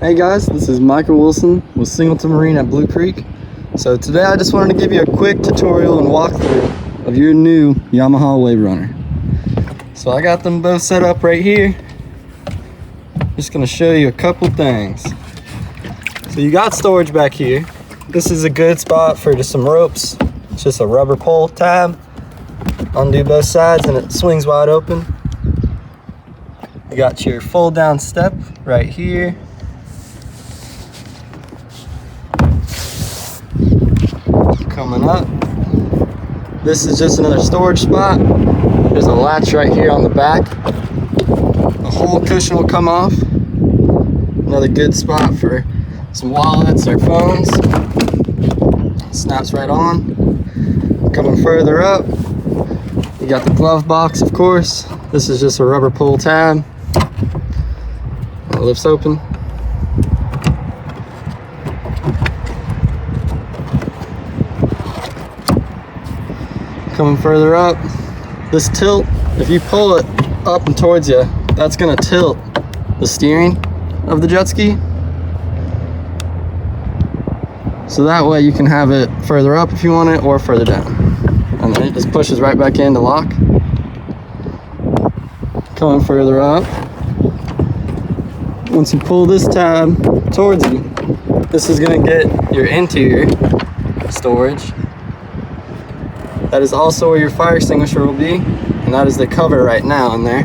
Hey guys, this is Michael Wilson with Singleton Marine at Blue Creek. So today I just wanted to give you a quick tutorial and walkthrough of your new Yamaha Waverunner. So I got them both set up right here. Just gonna show you a couple things. So you got storage back here. This is a good spot for just some ropes. It's just a rubber pole tab. Undo both sides and it swings wide open. You got your fold down step right here. Coming up, this is just another storage spot. There's a latch right here on the back. The whole cushion will come off. Another good spot for some wallets or phones. Snaps right on. Coming further up, you got the glove box, of course. This is just a rubber pull tab. It lifts open. Coming further up, this tilt, if you pull it up and towards you, that's gonna tilt the steering of the jet ski. So that way you can have it further up if you want it, or further down. And then it just pushes right back in to lock. Coming further up, once you pull this tab towards you, this is gonna get your interior storage. That is also where your fire extinguisher will be, and that is the cover right now in there.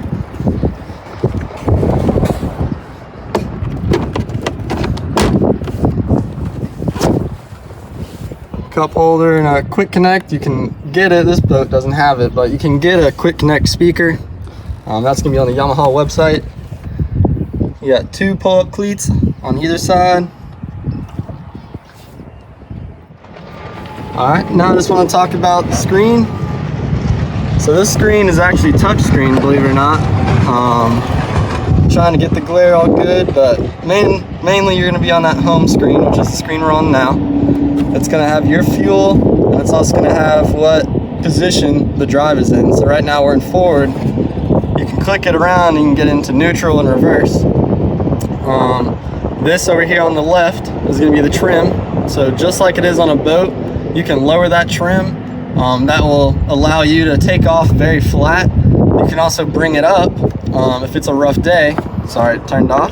Cup holder and a quick connect, you can get it. This boat doesn't have it, but you can get a quick connect speaker. That's gonna be on the Yamaha website. You got two pull-up cleats on either side. All right, now I just want to talk about the screen. So this screen is actually touch screen, believe it or not. Trying to get the glare all good, but mainly you're going to be on that home screen, which is the screen we're on now. It's going to have your fuel, and it's also going to have what position the drive is in. So right now we're in forward. You can click it around and you can get into neutral and reverse. This over here on the left is going to be the trim. So just like it is on a boat, you can lower that trim. That will allow you to take off very flat. You can also bring it up if it's a rough day. Sorry, it turned off.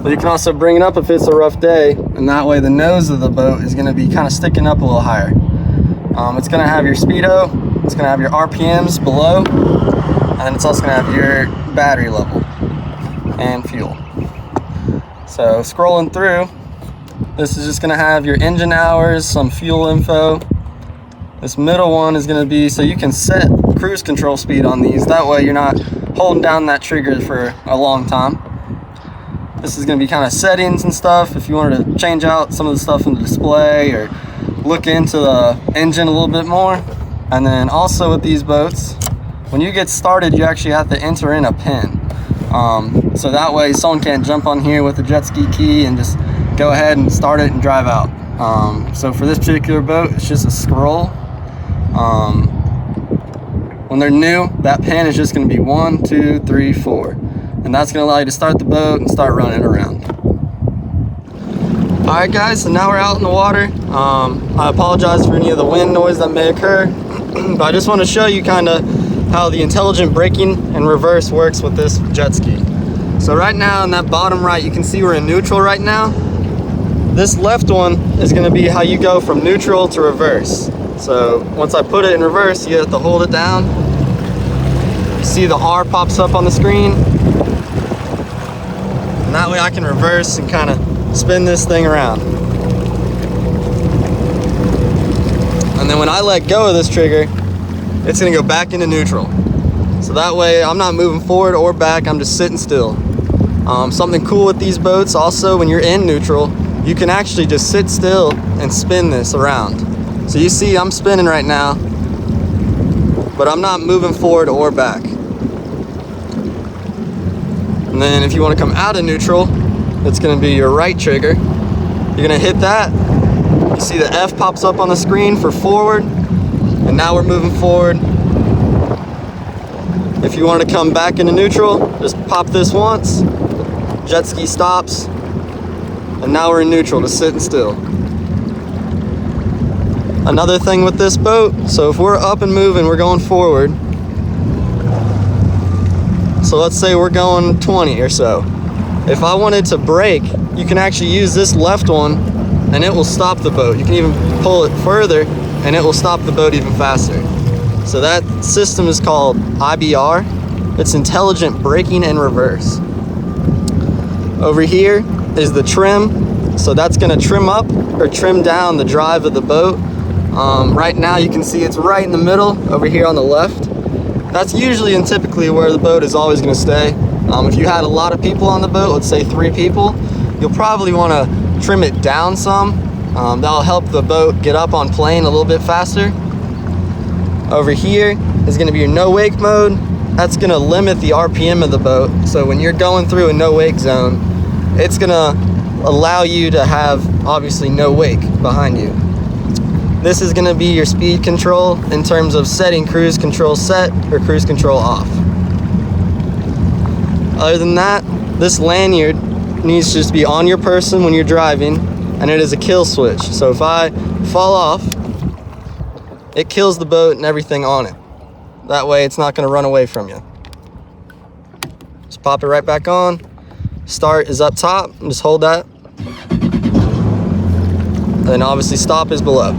But you can also bring it up if it's a rough day, and that way the nose of the boat is going to be kind of sticking up a little higher. It's going to have your speedo, it's going to have your RPMs below, and then it's also going to have your battery level and fuel. So scrolling through, this is just going to have your engine hours, some fuel info. This middle one is going to be so you can set cruise control speed on these. That way you're not holding down that trigger for a long time. This is going to be kind of settings and stuff if you wanted to change out some of the stuff in the display or look into the engine a little bit more. And then also with these boats, when you get started, you actually have to enter in a PIN. So that way someone can't jump on here with a jet ski key and just go ahead and start it and drive out. So for this particular boat, it's just a scroll. When they're new, that PIN is just going to be 1, 2, 3, 4. And that's going to allow you to start the boat and start running around. Alright guys, so now we're out in the water. I apologize for any of the wind noise that may occur. But I just want to show you kind of how the intelligent braking and reverse works with this jet ski. So right now in that bottom right, you can see we're in neutral right now. This left one is going to be how you go from neutral to reverse. So once I put it in reverse, you have to hold it down. You see the R pops up on the screen. And that way I can reverse and kind of spin this thing around. And then when I let go of this trigger, it's going to go back into neutral. So that way I'm not moving forward or back, I'm just sitting still. Something cool with these boats also, when you're in neutral, you can actually just sit still and spin this around. So you see I'm spinning right now, but I'm not moving forward or back. And then if you want to come out of neutral, it's going to be your right trigger. You're going to hit that. You see the F pops up on the screen for forward. And now we're moving forward. If you want to come back into neutral, just pop this once, jet ski stops, and now we're in neutral, just sitting still. Another thing with this boat, so if we're up and moving, we're going forward. So let's say we're going 20 or so. If I wanted to brake, you can actually use this left one and it will stop the boat. You can even pull it further and it will stop the boat even faster. So that system is called IBR. It's intelligent braking in reverse. Over here is the trim. So that's gonna trim up or trim down the drive of the boat. Right now you can see it's right in the middle over here on the left. That's usually and typically where the boat is always gonna stay. If you had a lot of people on the boat, let's say 3 people, you'll probably wanna trim it down some. That'll help the boat get up on plane a little bit faster. Over here is gonna be your no wake mode. That's gonna limit the RPM of the boat. So when you're going through a no wake zone, it's gonna allow you to have obviously no wake behind you. This is gonna be your speed control in terms of setting cruise control set or cruise control off. Other than that, this lanyard needs to just be on your person when you're driving, and it is a kill switch. So if I fall off, it kills the boat and everything on it. That way it's not gonna run away from you. Just pop it right back on. Start is up top, and just hold that. And then obviously stop is below.